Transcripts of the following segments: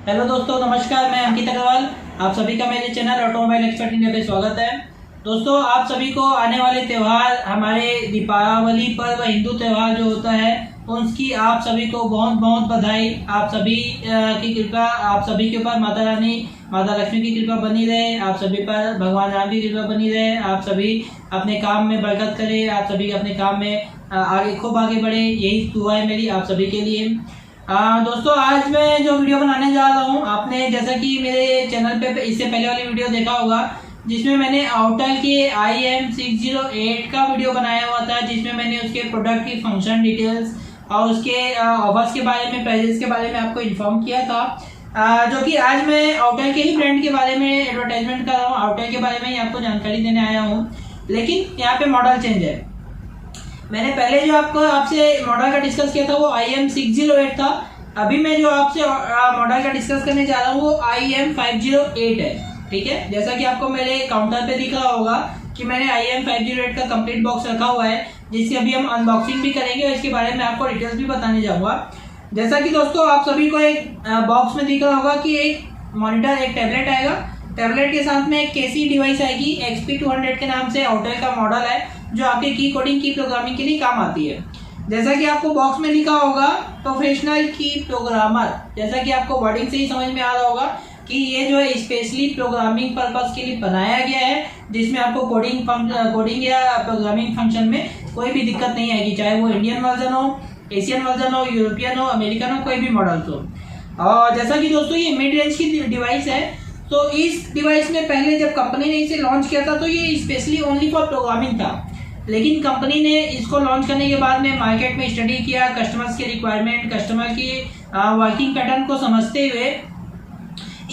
Hello दोस्तों, नमस्कार। मैं अंकित अग्रवाल। आप सभी का मेरे चैनल ऑटोमोबाइल एक्सपर्ट इंडिया पे स्वागत है। दोस्तों, आप सभी को आने वाले त्यौहार, हमारे दीपावली पर्व, हिंदू त्यौहार जो होता है, उसकी आप सभी को बहुत बहुत बधाई। आप सभी की कृपा, आप सभी के ऊपर माता रानी, माता लक्ष्मी की कृपा बनी रहे। आप सभी पर भगवान राम की कृपा बनी रहे। आप सभी अपने काम में बरकत करें। आप सभी अपने काम में खूब आगे बढ़े। यही दुआ है मेरी आप सभी के लिए। दोस्तों, आज मैं जो वीडियो बनाने जा रहा हूँ, आपने जैसा कि मेरे चैनल पे इससे पहले वाली वीडियो देखा होगा, जिसमें मैंने आउटल के IM608 का वीडियो बनाया हुआ था, जिसमें मैंने उसके प्रोडक्ट की फंक्शन डिटेल्स और उसके ऑफर्स के बारे में, प्राइजेस के बारे में आपको इन्फॉर्म किया था। जो कि आज मैं आउटल के ही ब्रांड के बारे में एडवर्टाइजमेंट कर रहा हूँ, आउटल के बारे में ही आपको जानकारी देने आया हूँ। लेकिन यहाँ पे मॉडल चेंज है। मैंने पहले जो आपसे मॉडल का डिस्कस किया था वो IM608 था। अभी मैं जो आपसे मॉडल का डिस्कस करने जा रहा हूँ वो IM508 है। ठीक है, जैसा कि आपको मेरे काउंटर पे दिख रहा होगा कि मैंने IM508 का कंप्लीट बॉक्स रखा हुआ है, जिसकी अभी हम अनबॉक्सिंग भी करेंगे और इसके बारे में आपको डिटेल्स भी बताने जाऊंगा। जैसा कि दोस्तों, आप सभी को एक बॉक्स में दिख रहा होगा कि एक मॉनिटर, एक टैबलेट आएगा। टैबलेट के साथ में एक केसी डिवाइस आएगी, XP200 के नाम से आउटल का मॉडल है, जो आपके की कोडिंग, की प्रोग्रामिंग के लिए काम आती है। जैसा कि आपको बॉक्स में लिखा होगा प्रोफेशनल की प्रोग्रामर, जैसा कि आपको वर्डिंग से ही समझ में आ रहा होगा कि ये जो है स्पेशली प्रोग्रामिंग पर्पस के लिए बनाया गया है, जिसमें आपको कोडिंग या प्रोग्रामिंग फंक्शन में कोई भी दिक्कत नहीं आएगी, चाहे वो इंडियन वर्जन हो, एशियन वर्जन हो, यूरोपियन हो, अमेरिकन हो, कोई भी मॉडल्स हो। और जैसा कि दोस्तों ये मिड रेंज की डिवाइस है, तो इस डिवाइस में पहले जब कंपनी ने इसे लॉन्च किया था तो ये स्पेशली ओनली फॉर प्रोग्रामिंग था। लेकिन कंपनी ने इसको लॉन्च करने के बाद में मार्केट में स्टडी किया, कस्टमर्स के रिक्वायरमेंट, कस्टमर की वर्किंग पैटर्न को समझते हुए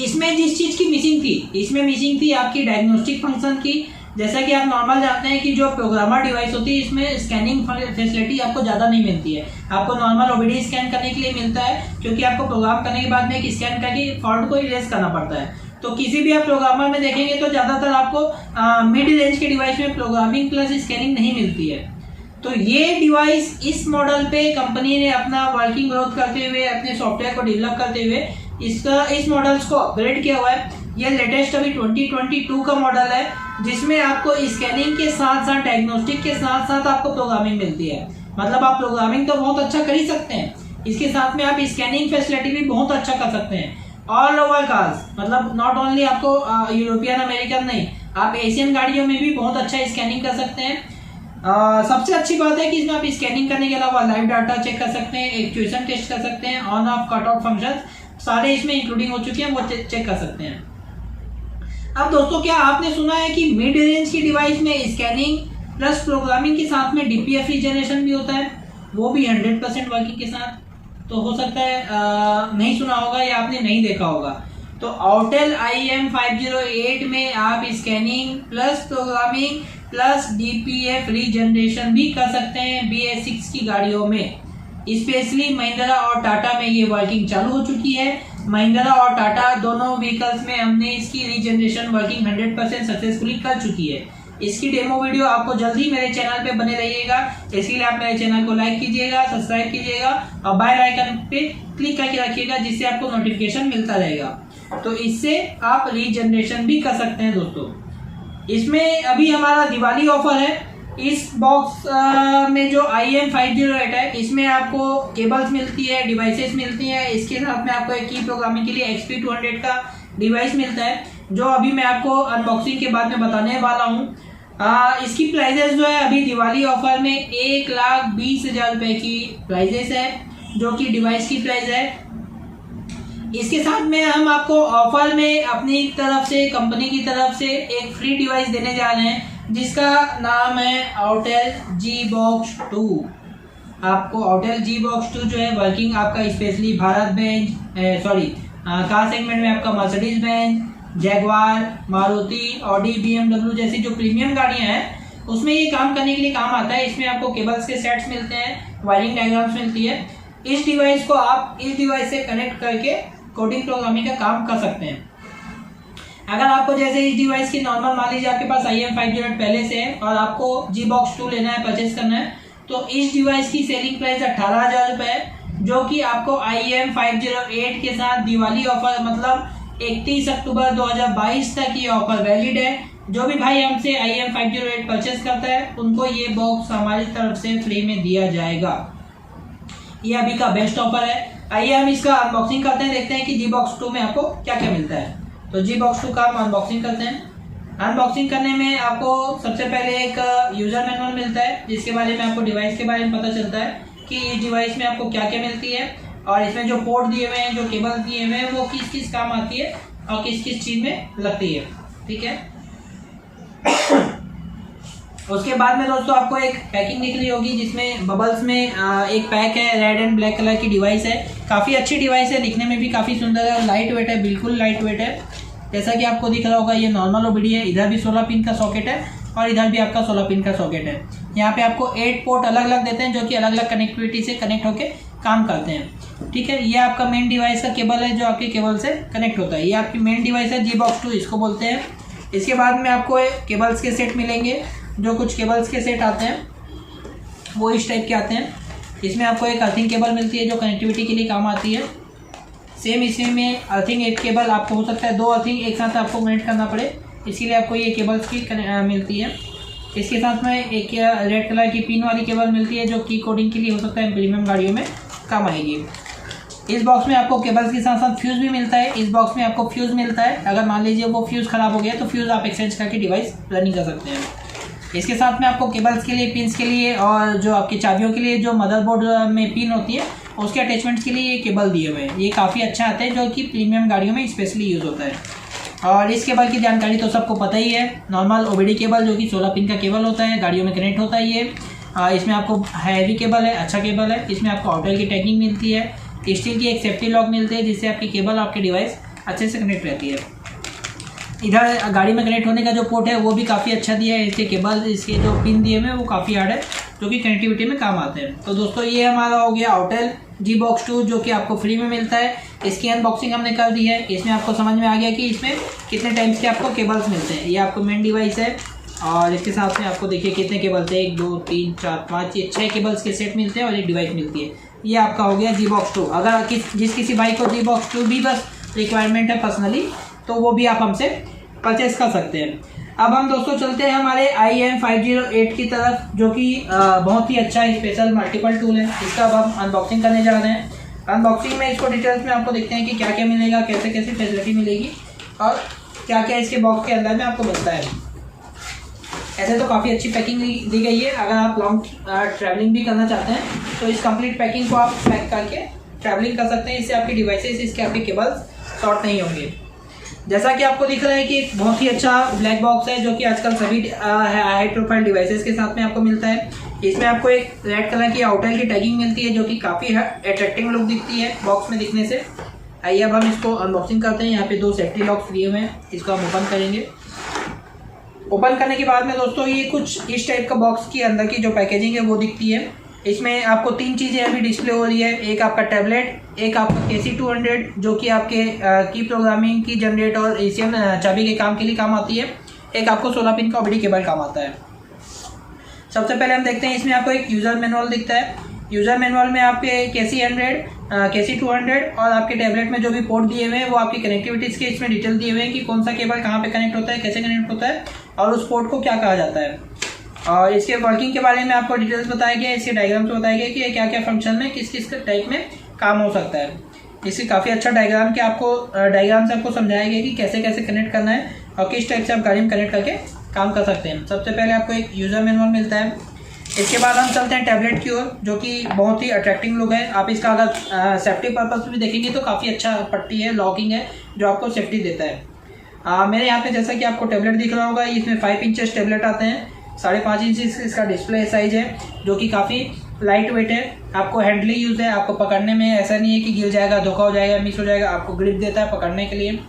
इसमें जिस चीज़ की मिसिंग थी, इसमें मिसिंग थी आपकी डायग्नोस्टिक फंक्शन की। जैसा कि आप नॉर्मल जानते हैं कि जो प्रोग्रामर डिवाइस होती है, इसमें स्कैनिंग फैसिलिटी आपको ज़्यादा नहीं मिलती है। आपको नॉर्मल OBD स्कैन करने के लिए मिलता है, क्योंकि आपको प्रोग्राम करने के बाद में एक स्कैन करके फॉल्ट को इरेज करना पड़ता है। तो किसी भी आप प्रोग्रामर में देखेंगे तो ज़्यादातर आपको मिड रेंज के डिवाइस में प्रोग्रामिंग प्लस स्कैनिंग नहीं मिलती है। तो ये डिवाइस, इस मॉडल पे कंपनी ने अपना वर्किंग ग्रोथ करते हुए, अपने सॉफ्टवेयर को डेवलप करते हुए इस मॉडल्स को अपग्रेड किया हुआ है। ये लेटेस्ट अभी 2022 का मॉडल है, जिसमें आपको स्कैनिंग के साथ साथ, डायग्नोस्टिक के साथ साथ आपको प्रोग्रामिंग मिलती है। मतलब आप प्रोग्रामिंग तो बहुत अच्छा कर ही सकते हैं, इसके साथ में आप स्कैनिंग फैसिलिटी भी बहुत अच्छा कर सकते हैं। ऑल ओवर कार्स, मतलब नॉट ओनली आपको यूरोपियन, अमेरिकन नहीं, आप एशियन गाड़ियों में भी बहुत अच्छा स्कैनिंग कर सकते हैं। सबसे अच्छी बात है कि इसमें आप स्कैनिंग करने के अलावा लाइव डाटा चेक कर सकते हैं, एक्चुएशन टेस्ट कर सकते हैं, on off cut off function सारे इसमें इंक्लूडिंग हो चुके हैं, वो चेक कर सकते हैं। अब दोस्तों, क्या आपने सुना है कि मिड रेंज की डिवाइस में स्कैनिंग प्लस प्रोग्रामिंग के साथ में DPF रीजनरेशन भी होता है, वो भी 100% वर्किंग के साथ? तो हो सकता है नहीं सुना होगा या आपने नहीं देखा होगा। तो आउटल IM508 में आप scanning plus programming plus DPF regeneration भी कर सकते हैं BS6 की गाड़ियों में। स्पेशली महिंद्रा और टाटा में ये वर्किंग चालू हो चुकी है। महिंद्रा और टाटा दोनों व्हीकल्स में हमने इसकी रीजनरेशन वर्किंग 100% सक्सेसफुली कर चुकी है। इसकी डेमो वीडियो आपको जल्दी मेरे चैनल पे बने रहिएगा, इसके लिए आप मेरे चैनल को लाइक कीजिएगा, सब्सक्राइब कीजिएगा और बेल आइकन पे क्लिक करके रखिएगा, जिससे आपको नोटिफिकेशन मिलता रहेगा। तो इससे आप रीजनरेशन भी कर सकते हैं। दोस्तों, इसमें अभी हमारा दिवाली ऑफर है। इस बॉक्स में जो IM508 है, इसमें आपको केबल्स मिलती है, डिवाइसेस मिलती हैं, इसके साथ में आपको एक की प्रोग्रामिंग के लिए XP200 का डिवाइस मिलता है, जो अभी मैं आपको अनबॉक्सिंग के बाद में बताने वाला हूँ। इसकी प्राइजेस जो है अभी दिवाली ऑफर में 1,20,000 रुपए की प्राइजेस है, जो कि डिवाइस की प्राइस है। इसके साथ में हम आपको ऑफर में अपनी तरफ से, कंपनी की तरफ से एक फ्री डिवाइस देने जा रहे हैं, जिसका नाम है आउटल G-Box 2। आपको आउटल G-Box 2 जो है वर्किंग आपका specially Bharat Benz, car segment में आपका Mercedes Benz, Jaguar, Maruti, Audi, BMW जैसी जो प्रीमियम गाड़ियां हैं, उसमें ये काम करने के लिए काम आता है। इसमें आपको केबल्स के सेट्स मिलते हैं, वायरिंग डायग्राम्स मिलती है। इस डिवाइस को आप इस डिवाइस से कनेक्ट करके कोडिंग प्रोग्रामिंग का काम कर सकते हैं। अगर आपको जैसे इस डिवाइस की नॉर्मल, मान लीजिए आपके पास IM508 पहले से है और आपको G-Box 2 लेना है, परचेज करना है, तो इस डिवाइस की सेलिंग प्राइस 18,000 रुपये है। जो कि आपको IEM 508 के साथ दिवाली ऑफर, मतलब 31 अक्टूबर 2022 तक ये ऑफर वैलिड है। जो भी भाई हमसे IEM 508 परचेस करता है उनको ये बॉक्स हमारी तरफ से फ्री में दिया जाएगा। ये अभी का बेस्ट ऑफर है। आइए हम इसका अनबॉक्सिंग करते हैं, देखते हैं कि G-Box 2 में आपको क्या क्या मिलता है। तो G-Box 2 का हम अनबॉक्सिंग करते हैं। अनबॉक्सिंग करने में आपको सबसे पहले एक यूजर मैनुअल मिलता है, जिसके बारे में आपको डिवाइस के बारे में पता चलता है कि इस डिवाइस में आपको क्या क्या मिलती है, और इसमें जो पोर्ट दिए हुए हैं, जो केबल दिए हुए हैं, वो किस किस काम आती है और किस किस चीज़ में लगती है। ठीक है। उसके बाद में दोस्तों आपको एक पैकिंग दिख रही होगी, जिसमें बबल्स में एक पैक है, रेड एंड ब्लैक कलर की डिवाइस है। काफ़ी अच्छी डिवाइस है, दिखने में भी काफ़ी सुंदर है, लाइट वेट है, बिल्कुल लाइट वेट है। जैसा कि आपको दिख रहा होगा ये नॉर्मल OBD है, इधर भी 16 पिन का सॉकेट है और इधर भी आपका 16 पिन का सॉकेट है। यहाँ पे आपको 8 पोर्ट अलग अलग देते हैं, जो कि अलग अलग कनेक्टिविटी से कनेक्ट होके काम करते हैं। ठीक है। ये आपका मेन डिवाइस का केबल है, जो आपके केबल से कनेक्ट होता है। ये आपकी मेन डिवाइस है, G-Box 2 इसको बोलते हैं। इसके बाद में आपको केबल्स के सेट मिलेंगे। जो कुछ केबल्स के सेट आते हैं वो इस टाइप के आते हैं। इसमें आपको एक अर्थिंग केबल मिलती है, जो कनेक्टिविटी के लिए काम आती है। सेम इसमें अर्थिंग एक केबल आपको हो सकता है 2 अर्थिंग एक साथ आपको कनेक्ट करना पड़े, इसीलिए आपको ये केबल्स की मिलती है। इसके साथ में एक रेड कलर की पिन वाली केबल मिलती है, जो की कोडिंग के लिए हो सकता है प्रीमियम गाड़ियों में काम आएगी। इस बॉक्स में आपको केबल्स के साथ साथ फ्यूज़ भी मिलता है। इस बॉक्स में आपको फ्यूज़ मिलता है, अगर मान लीजिए वो फ्यूज़ ख़राब हो गया तो फ्यूज़ आप एक्सचेंज करके डिवाइस रनिंग कर सकते हैं। इसके साथ में आपको केबल्स के लिए, पिन्स के लिए और जो आपकी चाबियों के लिए जो मदरबोर्ड में पिन होती है उसके अटैचमेंट्स के लिए ये केबल दिए हुए हैं। ये काफ़ी अच्छा आता है, जो कि प्रीमियम गाड़ियों में स्पेशली यूज़ होता है। और इस केबल की जानकारी तो सबको पता ही है, नॉर्मल OBD केबल जो कि 16 पिन का केबल होता है, गाड़ियों में कनेक्ट होता है ये। इसमें आपको हैवी केबल है, अच्छा केबल है। इसमें आपको आउटर की टैगिंग मिलती है, स्टील की एक सेफ्टी लॉक मिलती है, जिससे आपकी केबल आपके डिवाइस अच्छे से कनेक्ट रहती है। इधर गाड़ी में कनेक्ट होने का जो पोर्ट है वो भी काफ़ी अच्छा दिया है। इसके केबल, इसके जो पिन दिए हुए हैं वो काफ़ी हार्ड है, जो कि कनेक्टिविटी में काम आते हैं। तो दोस्तों ये हमारा हो गया आउटेल G-Box 2, जो कि आपको फ्री में मिलता है। इसकी अनबॉक्सिंग हमने कर दी है। इसमें आपको समझ में आ गया कि इसमें कितने टाइप्स के आपको केबल्स मिलते हैं। ये आपको मेन डिवाइस है और इसके साथ में आपको देखिए कितने केबल्स हैं, 1 2 3 4 5 6 केबल्स के सेट मिलते हैं और एक डिवाइस मिलती है। ये आपका हो गया G-Box 2। अगर जिस किसी भाई को G-Box 2 भी बस रिक्वायरमेंट है पर्सनली, तो वो भी आप हमसे परचेस कर सकते हैं। अब हम दोस्तों चलते हैं हमारे IEM 508 की तरफ, जो कि बहुत ही अच्छा स्पेशल मल्टीपल टूल है। इसका अब हम अनबॉक्सिंग करने जा रहे हैं। अनबॉक्सिंग में इसको डिटेल्स में आपको देखते हैं कि क्या क्या मिलेगा, कैसे कैसे फैसिलिटी मिलेगी और क्या क्या इसके बॉक्स के अंदर में आपको मिलता है। ऐसे तो काफ़ी अच्छी पैकिंग दी गई है। अगर आप लॉन्ग ट्रैवलिंग भी करना चाहते हैं तो इस कंप्लीट पैकिंग को आप पैक करके ट्रैवलिंग कर सकते हैं। इससे आपकी डिवाइसेस, इसके आपके केबल्स शॉर्ट नहीं होंगे। जैसा कि आपको दिख रहा है कि एक बहुत ही अच्छा ब्लैक बॉक्स है, जो कि आजकल सभी हाई प्रोफाइल डिवाइसेस के साथ में आपको मिलता है। इसमें आपको एक रेड कलर की आउटर की टैगिंग मिलती है, जो कि काफ़ी अट्रैक्टिव लुक दिखती है बॉक्स में दिखने से। आइए अब हम इसको अनबॉक्सिंग करते हैं। यहाँ पे 2 सेफ्टी लॉक्स दिए हुए हैं, इसको हम ओपन करेंगे। ओपन करने के बाद में दोस्तों ये कुछ इस टाइप का बॉक्स की अंदर की जो पैकेजिंग है वो दिखती है। इसमें आपको 3 चीज़ें अभी डिस्प्ले हो रही है। एक आपका टैबलेट, एक आपका KC200 जो कि आपके की प्रोग्रामिंग की जनरेट और ACM चाबी के काम के लिए काम आती है। एक आपको 16 पिन का OBD केबल काम आता है। सबसे पहले हम देखते हैं, इसमें आपको एक यूज़र मैनुअल दिखता है। यूज़र मैनुअल में आपके KC100, KC200 और आपके टैबलेट में जो भी पोर्ट दिए हुए हैं वो आपकी कनेक्टिविटीज़ के इसमें डिटेल दिए हुए हैं कि कौन सा केबल कहाँ पे कनेक्ट होता है, कैसे कनेक्ट होता है और उस पोर्ट को क्या कहा जाता है। और इसके वर्किंग के बारे में आपको डिटेल्स बताया गया है, इसके डायग्राम से बताया गया कि ये क्या क्या फंक्शन में किस किस टाइप में काम हो सकता है। इसकी काफ़ी अच्छा डायग्राम से आपको समझाया गया कि कैसे कैसे कनेक्ट करना है और किस टाइप से आप गाड़ी में कनेक्ट करके काम कर सकते हैं। सबसे पहले आपको एक यूज़र मैनुअल मिलता है। इसके बाद हम चलते हैं टैबलेट की ओर, जो कि बहुत ही अट्रैक्टिव लुक है। आप इसका अगर सेफ्टी पर्पज़ से भी देखेंगे तो काफ़ी अच्छा पट्टी है, लॉकिंग है, जो आपको सेफ्टी देता है। मेरे यहाँ पे जैसा कि आपको टैबलेट दिख रहा होगा, इसमें 5 इंचेस टैबलेट आते हैं। 5.5 इंच इसका डिस्प्ले साइज है, जो कि काफ़ी लाइट वेट है। आपको हैंडली यूज़ है, आपको पकड़ने में ऐसा नहीं है कि गिर जाएगा, धोखा हो जाएगा, मिस हो जाएगा। आपको ग्रिप देता है पकड़ने के लिए।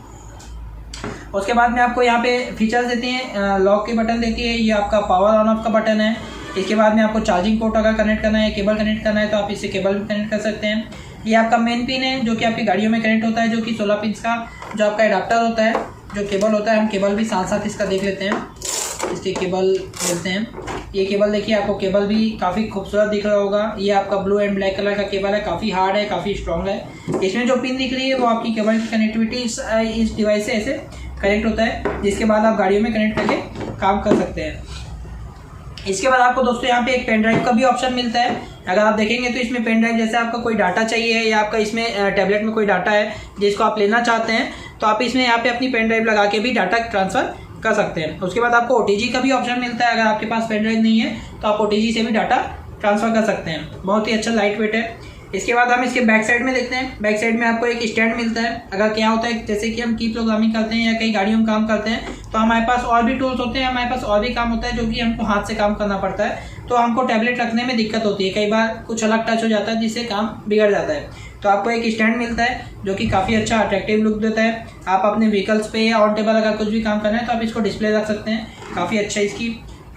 उसके बाद में आपको यहाँ पे फीचर्स देते हैं, लॉक के बटन देती है, ये आपका पावर ऑन ऑफ का बटन है। इसके बाद में आपको चार्जिंग पोर्ट अगर कनेक्ट करना है, केबल कनेक्ट करना है तो आप इससे केबल भी कनेक्ट कर सकते हैं। ये आपका मेन पिन है, जो कि आपकी गाड़ियों में कनेक्ट होता है, जो कि 16 पिन का जो आपका एडाप्टर होता है, जो केबल होता है। हम केबल भी साथ साथ इसका देख लेते हैं, इसके केबल मिलते हैं। ये केबल देखिए, आपको केबल भी काफ़ी खूबसूरत दिख रहा होगा। ये आपका ब्लू एंड ब्लैक कलर का केबल है, काफ़ी हार्ड है, काफ़ी स्ट्रॉन्ग है। इसमें जो पिन दिख रही है वो आपकी केबल की कनेक्टिविटी इस डिवाइस से ऐसे कनेक्ट होता है, जिसके बाद आप गाड़ियों में कनेक्ट करके काम कर सकते हैं। इसके बाद आपको दोस्तों यहाँ पे एक पेन ड्राइव का भी ऑप्शन मिलता है। अगर आप देखेंगे तो इसमें पेन ड्राइव, जैसे आपका कोई डाटा चाहिए या आपका इसमें टैबलेट में कोई डाटा है जिसको आप लेना चाहते हैं, तो आप इसमें यहाँ पे अपनी पेन ड्राइव लगा के भी डाटा ट्रांसफ़र कर सकते हैं। उसके बाद आपको OTG का भी ऑप्शन मिलता है। अगर आपके पास पेन ड्राइव नहीं है तो आप OTG से भी डाटा ट्रांसफ़र कर सकते हैं। बहुत ही अच्छा लाइट वेट है। इसके बाद हम इसके बैक साइड में देखते हैं। बैक साइड में आपको एक स्टैंड मिलता है। अगर क्या होता है, जैसे कि हम की प्रोग्रामिंग करते हैं या कई गाड़ियों में काम करते हैं, तो हमारे पास और भी टूल्स होते हैं, हमारे पास और भी काम होता है जो कि हमको हाथ से काम करना पड़ता है, तो हमको टैबलेट रखने में दिक्कत होती है। कई बार कुछ अलग टच हो जाता है जिससे काम बिगड़ जाता है। तो आपको एक स्टैंड मिलता है जो कि काफ़ी अच्छा अट्रैक्टिव लुक देता है। आप अपने व्हीकल्स पे या ऑन टेबल अगर कुछ भी काम करना है तो आप इसको डिस्प्ले रख सकते हैं। काफ़ी अच्छा इसकी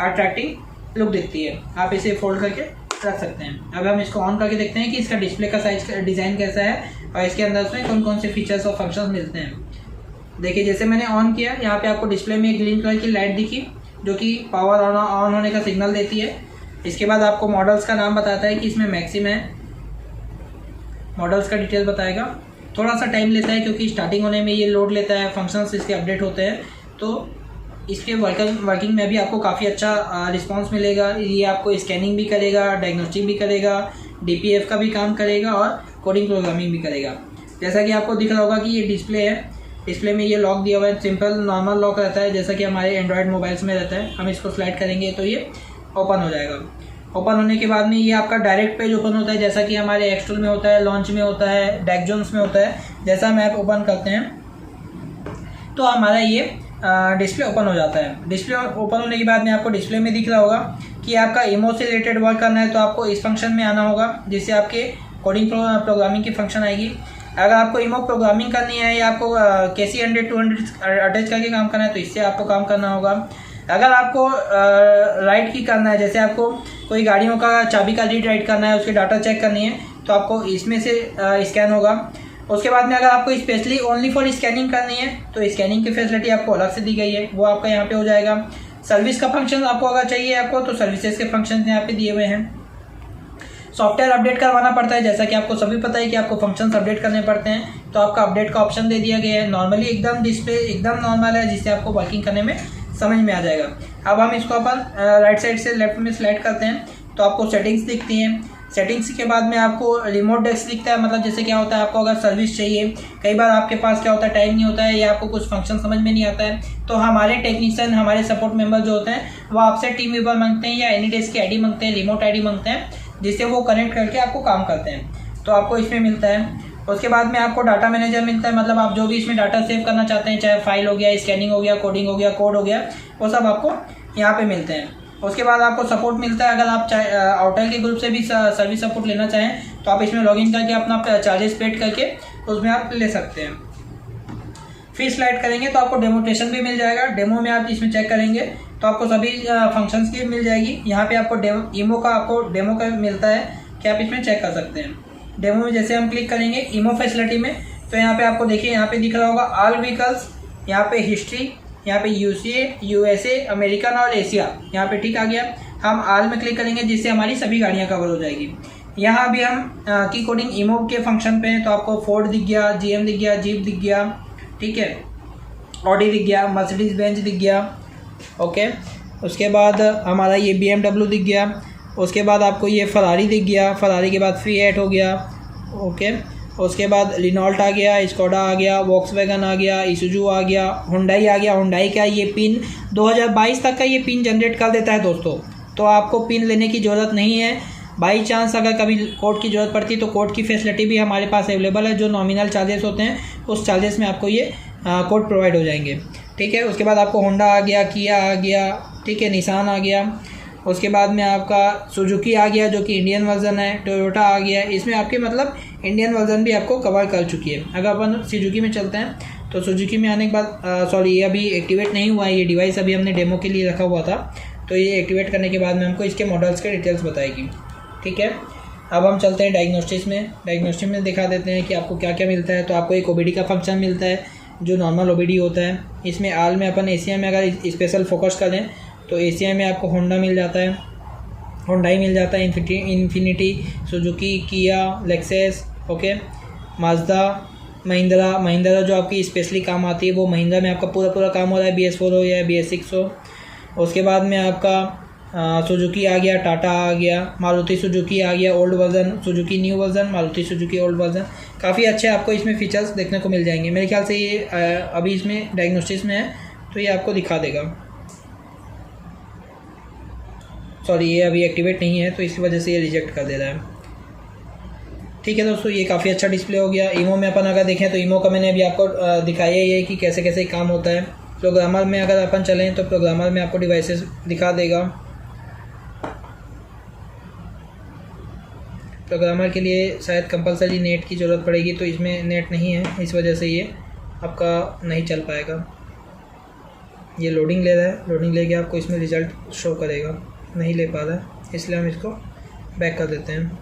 अट्रैक्टिव लुक दिखती है। आप इसे फोल्ड करके रख सकते हैं। अब हम इसको ऑन करके देखते हैं कि इसका डिस्प्ले का साइज डिज़ाइन कैसा है और इसके अंदर उसमें कौन कौन से फीचर्स और फंक्शंस मिलते हैं। देखिए, जैसे मैंने ऑन किया, यहाँ पे आपको डिस्प्ले में एक ग्रीन कलर की लाइट दिखी जो कि पावर ऑन होने का सिग्नल देती है। इसके बाद आपको मॉडल्स का नाम बताता है कि इसमें मैक्सिम है, मॉडल्स का डिटेल बताएगा। थोड़ा सा टाइम लेता है क्योंकि स्टार्टिंग होने में ये लोड लेता है, फंक्शंस इसके अपडेट होते हैं, तो इसके वर्किंग में भी आपको काफ़ी अच्छा रिस्पांस मिलेगा। ये आपको स्कैनिंग भी करेगा, डायग्नोस्टिक भी करेगा, DPF का भी काम करेगा और कोडिंग प्रोग्रामिंग भी करेगा। जैसा कि आपको दिख रहा होगा कि ये डिस्प्ले है, डिस्प्ले में ये लॉक दिया हुआ है, सिंपल नॉर्मल लॉक रहता है जैसा कि हमारे एंड्रॉयड मोबाइल्स में रहता है। हम इसको स्लाइड करेंगे तो ये ओपन हो जाएगा। ओपन होने के बाद में ये आपका डायरेक्ट पेज ओपन होता है, जैसा कि हमारे एक्सटूल में होता है, लॉन्च में होता है, डैकजोन्स में होता है। जैसा हम ऐप ओपन करते हैं तो हमारा ये डिस्प्ले ओपन हो जाता है। डिस्प्ले ओपन होने के बाद में आपको डिस्प्ले में दिख रहा होगा कि आपका इमो से रिलेटेड वर्क करना है तो आपको इस फंक्शन में आना होगा, जिससे आपके कोडिंग प्रोग्रामिंग की फंक्शन आएगी। अगर आपको इमो प्रोग्रामिंग करनी है या आपको KC 100-200 अटैच करके काम करना है तो इससे आपको काम करना होगा। अगर आपको राइट की करना है, जैसे आपको कोई गाड़ियों का चाबी का रीड राइट करना है, उसके डाटा चेक करनी है, तो आपको इसमें से स्कैन होगा। उसके बाद में अगर आपको स्पेशली ओनली फॉर स्कैनिंग करनी है तो स्कैनिंग की फैसिलिटी आपको अलग से दी गई है, वो आपका यहाँ पे हो जाएगा। सर्विस का फंक्शन आपको अगर चाहिए आपको तो सर्विसेज के फंक्शन यहाँ पे दिए हुए हैं। सॉफ्टवेयर अपडेट करवाना पड़ता है, जैसा कि आपको सभी पता है कि आपको फंक्शंस अपडेट करने पड़ते हैं, तो आपका अपडेट का ऑप्शन दे दिया गया है। नॉर्मली एकदम डिस्प्ले एकदम नॉर्मल है, जिससे आपको वर्किंग करने में समझ में आ जाएगा। अब हम इसको अपन राइट साइड से लेफ्ट में स्लाइड करते हैं तो आपको सेटिंग्स दिखती हैं। सेटिंग्स के बाद में आपको रिमोट डेस्क दिखता है। मतलब जैसे क्या होता है, आपको अगर सर्विस चाहिए, कई बार आपके पास क्या होता है टाइम नहीं होता है या आपको कुछ फंक्शन समझ में नहीं आता है, तो हमारे टेक्नीशियन, हमारे सपोर्ट मेंबर जो होते हैं वो आपसे टीम व्यूवर मांगते हैं या एनीडेस्क की ID मांगते हैं, रिमोट ID मांगते हैं, जिससे वो कनेक्ट करके आपको काम करते हैं, तो आपको इसमें मिलता है। उसके बाद में आपको डाटा मैनेजर मिलता है। मतलब आप जो भी इसमें डाटा सेव करना चाहते हैं, चाहे फाइल हो गया, स्कैनिंग हो गया, कोडिंग हो गया, कोड हो गया, वो सब आपको यहाँ पे मिलते हैं। उसके बाद आपको सपोर्ट मिलता है। अगर आप आउटल के ग्रुप से भी सर्विस सपोर्ट लेना चाहें तो आप इसमें लॉगिन करके अपना चार्जेस पेड करके उसमें आप ले सकते हैं। फिर स्लाइड करेंगे तो आपको डेमोटेशन भी मिल जाएगा। डेमो में आप इसमें चेक करेंगे तो आपको सभी फंक्शंस की मिल जाएगी। यहाँ पे आपको इमो का आपको डेमो का मिलता है कि आप इसमें चेक कर सकते हैं। डेमो में जैसे हम क्लिक करेंगे इमो फैसिलिटी में, तो यहाँ पे आपको देखिए यहाँ पे दिख रहा होगा ऑल व्हीकल्स, यहाँ पे हिस्ट्री, यहाँ पे USA, अमेरिकन और एशिया, यहाँ पे ठीक आ गया। हम ऑल में क्लिक करेंगे जिससे हमारी सभी गाड़ियाँ कवर हो जाएगी। यहाँ भी हम की कोडिंग इमो के फंक्शन पे हैं, तो आपको फोर्ड दिख गया, GM दिख गया, जीप दिख गया, ठीक है, ऑडी दिख गया, मर्सिडीज बेंज दिख गया, ओके। उसके बाद हमारा ये BMW दिख गया। उसके बाद आपको ये फरारी दिख गया, फरारी के बाद फिएट हो गया, ओके। उसके बाद रिनॉल्ट आ गया, स्कोडा आ गया, वॉक्सवैगन आ गया, इसूजू आ गया, हुंडई आ गया। हुंडई का ये पिन 2022 तक का ये पिन जनरेट कर देता है दोस्तों, तो आपको पिन लेने की ज़रूरत नहीं है। बाई चांस अगर कभी कोड की ज़रूरत पड़ती है तो कोड की फैसिलिटी भी हमारे पास अवेलेबल है। जो नॉमिनल चार्जेस होते हैं उस चार्जेस में आपको ये कोड प्रोवाइड हो जाएंगे, ठीक है। उसके बाद आपको होंडा आ गया, किया आ गया, ठीक है, निसान आ गया। उसके बाद में आपका सुजुकी आ गया जो कि इंडियन वर्जन है, टोयोटा आ गया। इसमें आपके मतलब इंडियन वर्जन भी आपको कवर कर चुकी है। अगर अपन सुजुकी में चलते हैं तो सुजुकी में आने के बाद सॉरी ये अभी एक्टिवेट नहीं हुआ है, ये डिवाइस अभी हमने डेमो के लिए रखा हुआ था, तो ये एक्टिवेट करने के बाद में हमको इसके मॉडल्स के डिटेल्स बताएगी, ठीक है। अब हम चलते हैं डायग्नोस्टिक्स में। डायग्नोस्टिक्स में दिखा देते हैं कि आपको क्या क्या मिलता है। तो आपको एक OBD का फंक्शन मिलता है जो नॉर्मल OBD होता है। इसमें आल में अपन एशिया में अगर स्पेशल फोकस करें तो एशिया में आपको होंडा मिल जाता है, होंडाई मिल जाता है, इन्फिनिटी, सुजुकी, किया, लेक्सेस, ओके, माजदा, महिंद्रा जो आपकी स्पेशली काम आती है वो महिंद्रा में आपका पूरा काम हो रहा है, BS4 हो या BS6 हो। उसके बाद में आपका सुजुकी आ गया, टाटा आ गया, मारुति सुजुकी आ गया, old version, Suzuki new version, Maruti Suzuki old version. काफ़ी अच्छे आपको इसमें फीचर्स देखने को मिल जाएंगे। मेरे ख्याल से ये अभी इसमें डायग्नोस्टिक्स में है तो ये आपको दिखा देगा। सॉरी, ये अभी एक्टिवेट नहीं है तो इसी वजह से ये रिजेक्ट कर दे रहा है। ठीक है दोस्तों, ये काफ़ी अच्छा डिस्प्ले हो गया। ईमो में अपन अगर देखें तो ईमो का मैंने अभी आपको दिखाया ही है कि कैसे कैसे काम होता है। प्रोग्रामर में अगर अपन चलें तो प्रोग्रामर में आपको डिवाइसेस दिखा देगा। प्रोग्रामर के लिए शायद कंपलसरी नेट की ज़रूरत पड़ेगी, तो इसमें नेट नहीं है, इस वजह से ये आपका नहीं चल पाएगा। ये लोडिंग ले रहा है, लोडिंग लेके आपको इसमें रिज़ल्ट शो करेगा, नहीं ले पा रहा है, इसलिए हम इसको बैक कर देते हैं।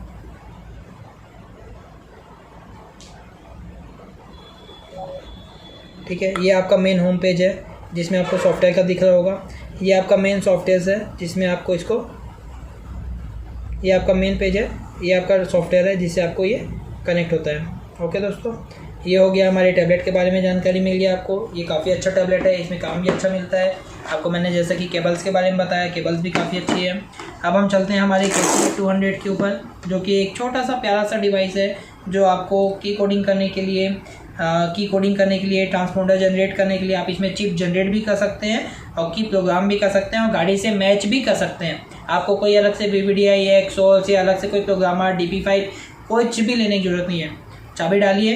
ठीक है, ये आपका मेन होम पेज है जिसमें आपको सॉफ्टवेयर का दिख रहा होगा। ये आपका मेन सॉफ्टवेयर है जिसमें आपको इसको, ये आपका मेन पेज है, ये आपका सॉफ्टवेयर है जिससे आपको ये कनेक्ट होता है। ओके दोस्तों, ये हो गया हमारे टैबलेट के बारे में जानकारी मिल गई आपको। ये काफ़ी अच्छा टैबलेट है, इसमें काम भी अच्छा मिलता है आपको। मैंने जैसा कि केबल्स के बारे में बताया, केबल्स भी काफ़ी अच्छी है। अब हम चलते हैं हमारे KC200 के ऊपर, जो कि एक छोटा सा प्यारा सा डिवाइस है जो आपको की कोडिंग करने के लिए, ट्रांसपोंडर जनरेट करने के लिए, आप इसमें चिप जनरेट भी कर सकते हैं और की प्रोग्राम भी कर सकते हैं और गाड़ी से मैच भी कर सकते हैं। आपको कोई अलग से VVDI या XOL से अलग से कोई प्रोग्रामर DP5 कुछ भी लेने की ज़रूरत नहीं है। चाबी डालिए,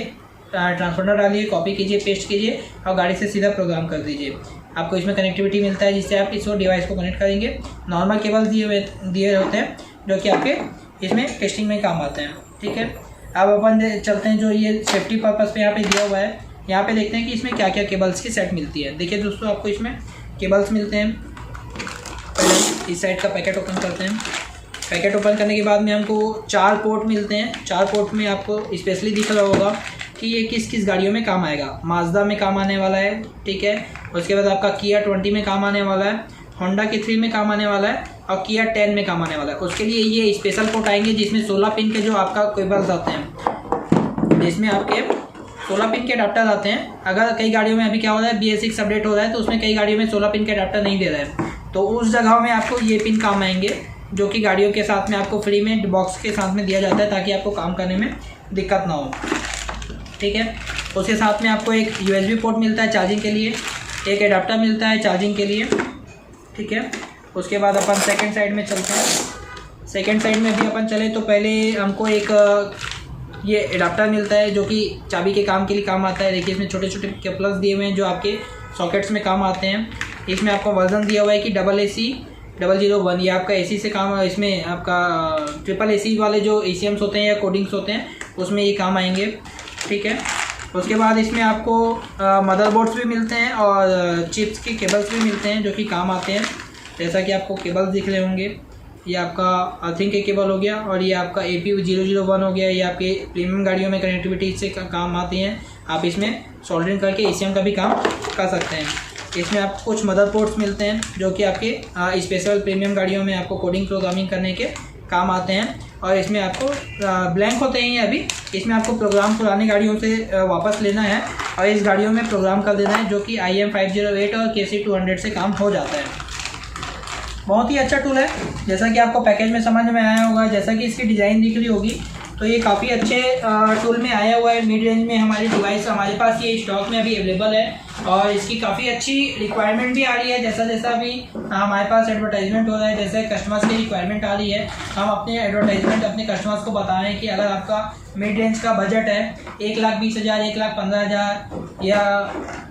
ट्रांसपोंडर डालिए, कॉपी कीजिए, पेस्ट कीजिए और गाड़ी से सीधा प्रोग्राम कर दीजिए। आपको इसमें कनेक्टिविटी मिलता है जिससे आप इस डिवाइस को कनेक्ट करेंगे। नॉर्मल केबल दिए होते हैं जो कि आपके इसमें टेस्टिंग में काम आते हैं। ठीक है, अब अपन चलते हैं जो ये सेफ्टी पर्पज़ पे यहाँ पे दिया हुआ है। यहाँ पे देखते हैं कि इसमें क्या क्या केबल्स की सेट मिलती है। देखिए दोस्तों, आपको इसमें केबल्स मिलते हैं। पहले इस साइड का पैकेट ओपन करते हैं। पैकेट ओपन करने के बाद में हमको 4 पोर्ट मिलते हैं। 4 पोर्ट में आपको स्पेशली दिख रहा होगा कि ये किस किस गाड़ियों में काम आएगा। माजदा में काम आने वाला है, ठीक है। उसके बाद आपका किया 20 में काम आने वाला है, होंडा के 3 में काम आने वाला है और किया 10 में काम आने वाला है। उसके लिए ये स्पेशल पोर्ट आएंगे जिसमें 16 पिन के जो आपका केबल्स आते हैं, जिसमें आपके 16 पिन के अडाप्टर आते हैं। अगर कई गाड़ियों में अभी क्या हो रहा है, BS6 अपडेट हो रहा है तो उसमें कई गाड़ियों में 16 पिन के अडाप्टर नहीं दे रहा है, तो उस जगह में आपको ये पिन काम आएंगे जो कि गाड़ियों के साथ में आपको फ्री में बॉक्स के साथ में दिया जाता है ताकि आपको काम करने में दिक्कत ना हो। ठीक है, उसके साथ में आपको एक USB पोर्ट मिलता है चार्जिंग के लिए, एक एडाप्टर मिलता है चार्जिंग के लिए। ठीक है, उसके बाद अपन सेकंड साइड में चलते हैं। सेकंड साइड में भी अपन चले तो पहले हमको एक ये एडाप्टर मिलता है जो कि चाबी के काम के लिए काम आता है। देखिए इसमें छोटे छोटे केबल्स दिए हुए हैं जो आपके सॉकेट्स में काम आते हैं। इसमें आपका वर्जन दिया हुआ है कि AC001, ये आपका AC से काम, इसमें आपका AC वाले जो ACMs होते हैं या कोडिंग्स होते हैं उसमें ये काम आएंगे। ठीक है, उसके बाद इसमें आपको मदरबोर्ड्स भी मिलते हैं और चिप्स के केबल्स भी मिलते हैं जो कि काम आते हैं। जैसा कि आपको केबल्स दिख रहे होंगे, ये आपका अर्थिंग के केबल हो गया और ये आपका AP001 हो गया। ये आपके प्रीमियम गाड़ियों में कनेक्टिविटी से काम आती हैं। आप इसमें सोल्डरिंग करके ACM का भी काम कर सकते हैं। इसमें आपको कुछ मदरबोर्ड्स मिलते हैं जो कि आपके स्पेशल प्रीमियम गाड़ियों में आपको कोडिंग प्रोग्रामिंग करने के काम आते हैं। और इसमें आपको ब्लैंक होते हैं ये अभी, इसमें आपको प्रोग्राम पुरानी गाड़ियों से वापस लेना है और इस गाड़ियों में प्रोग्राम कर देना है जो कि IM508 और KC200 से काम हो जाता है। बहुत ही अच्छा टूल है, जैसा कि आपको पैकेज में समझ में आया होगा, जैसा कि इसकी डिज़ाइन दिख रही होगी, तो ये काफ़ी अच्छे टूल में आया हुआ है। मिड रेंज में हमारी डिवाइस हमारे पास ये स्टॉक में अभी अवेलेबल है और इसकी काफ़ी अच्छी रिक्वायरमेंट भी आ रही है। जैसा जैसा अभी हमारे पास एडवर्टाइजमेंट हो रहा है, जैसे कस्टमर्स की रिक्वायरमेंट आ रही है, हम अपने एडवर्टाइजमेंट अपने कस्टमर्स को बता रहे हैं कि अगर आपका मिड रेंज का बजट है 1,20,000, 1,15,000 या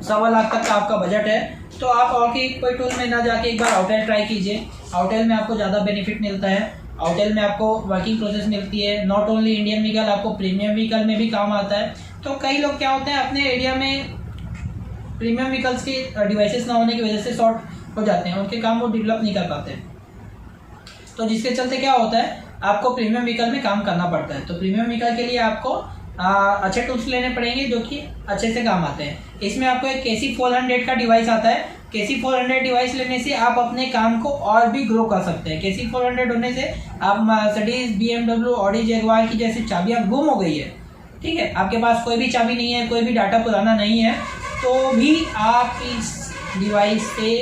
1.25 लाख तक का आपका बजट है, तो आप और कोई टूल में ना जाके एक बार आउटेल ट्राई कीजिए। आउटेल में आपको ज़्यादा बेनिफिट मिलता है। आउटेल में आपको वर्किंग प्रोसेस मिलती है। नॉट ओनली इंडियन व्हीकल, आपको प्रीमियम व्हीकल में भी काम आता है। तो कई लोग क्या होते हैं, अपने एरिया में प्रीमियम व्हीकल्स की डिवाइसेस ना होने की वजह से शॉर्ट हो जाते हैं, उनके काम वो डेवलप नहीं कर पाते। तो जिसके चलते क्या होता है, आपको प्रीमियम व्हीकल में काम करना पड़ता है। तो प्रीमियम व्हीकल के लिए आपको अच्छे टूल्स लेने पड़ेंगे जो कि अच्छे से काम आते हैं। इसमें आपको एक KC400 का डिवाइस आता है। KC400 डिवाइस लेने से आप अपने काम को और भी ग्रो कर सकते हैं। KC400 होने से आप मर्सिडीज, BMW, ऑडी, जगुआर की जैसी चाबियाँ गुम हो गई है, ठीक है, आपके पास कोई भी चाबी नहीं है, कोई भी डाटा पुराना नहीं है, तो भी आप इस डिवाइस से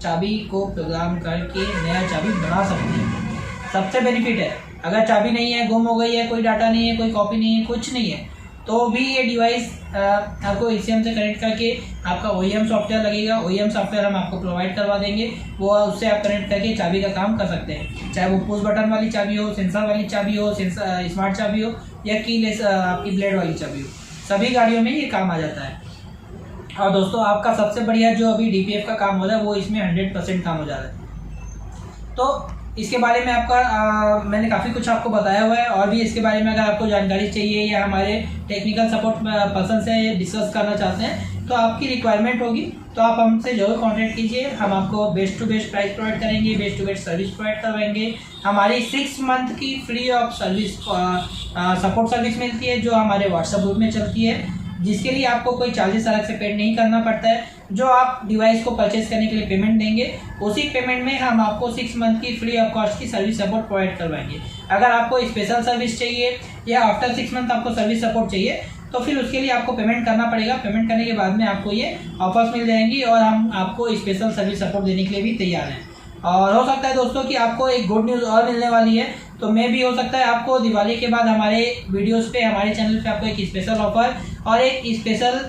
चाबी को प्रोग्राम करके नया चाबी बना सकते हैं। सबसे बेनिफिट है, अगर चाबी नहीं है, गुम हो गई है, कोई डाटा नहीं है, कोई कॉपी नहीं है, कुछ नहीं है, तो भी ये डिवाइस आपको ECM से कनेक्ट करके आपका OEM सॉफ्टवेयर लगेगा। OEM सॉफ्टवेयर हम आपको प्रोवाइड करवा देंगे, वो उससे आप कनेक्ट करके चाबी का काम कर सकते हैं। चाहे वो पुश बटन वाली चाबी हो, सेंसर वाली चाबी हो, स्मार्ट चाबी हो, या कीलेस आपकी ब्लेड वाली चाबी हो, सभी गाड़ियों में ये काम आ जाता है। और दोस्तों, आपका सबसे बढ़िया जो अभी DPF का काम हो रहा है वो इसमें 100% काम हो जा रहा है। तो इसके बारे में मैंने काफ़ी कुछ आपको बताया हुआ है, और भी इसके बारे में अगर आपको जानकारी चाहिए या हमारे टेक्निकल सपोर्ट पर्सन से डिस्कस करना चाहते हैं तो आपकी रिक्वायरमेंट होगी तो आप हमसे जरूर कांटेक्ट कीजिए। हम आपको best to best price provide करेंगे, best to best service provide करवाएंगे। हमारी 6 मंथ की free of service support service मिलती है जो हमारे व्हाट्सएप ग्रुप में चलती है, जिसके लिए आपको कोई चार्जेस अलग से पेड नहीं करना पड़ता है। जो आप डिवाइस को परचेज करने के लिए पेमेंट देंगे, उसी पेमेंट में हम आपको 6 मंथ की फ्री ऑफ कॉस्ट की सर्विस सपोर्ट प्रोवाइड करवाएंगे। अगर आपको स्पेशल सर्विस चाहिए या आफ्टर 6 मंथ आपको सर्विस सपोर्ट चाहिए तो फिर उसके लिए आपको पेमेंट करना पड़ेगा। पेमेंट करने के बाद में आपको ये ऑफर्स मिल जाएंगी और हम आपको स्पेशल सर्विस सपोर्ट देने के लिए भी तैयार हैं। और हो सकता है दोस्तों कि आपको एक गुड न्यूज़ और मिलने वाली है, तो मैं भी हो सकता है आपको दिवाली के बाद हमारे वीडियोस पे, हमारे चैनल पे आपको एक स्पेशल ऑफर और एक स्पेशल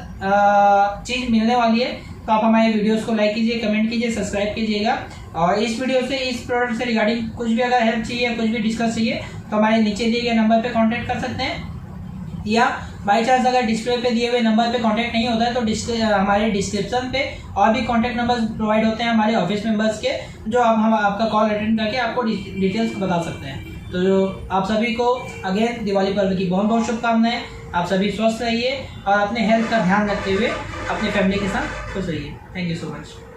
चीज़ मिलने वाली है। तो आप हमारे वीडियोस को लाइक कीजिए, कमेंट कीजिए, सब्सक्राइब कीजिएगा। और इस वीडियो से, इस प्रोडक्ट से रिगार्डिंग कुछ भी अगर हेल्प चाहिए, कुछ भी डिस्कस चाहिए तो हमारे नीचे दिए गए नंबर पर कॉन्टैक्ट कर सकते हैं, या बाई चांस अगर डिस्प्ले पे दिए हुए नंबर पे कांटेक्ट नहीं होता है तो हमारे डिस्क्रिप्शन पे और भी कांटेक्ट नंबर्स प्रोवाइड होते हैं हमारे ऑफिस मेंबर्स के, जो हम आपका कॉल अटेंड करके आपको डिटेल्स बता सकते हैं। तो आप सभी को अगेन दिवाली पर्व की बहुत बहुत शुभकामनाएं। आप सभी स्वस्थ रहिए और अपने हेल्थ का ध्यान रखते हुए अपने फैमिली के साथ खुश रहिए। Thank you so much.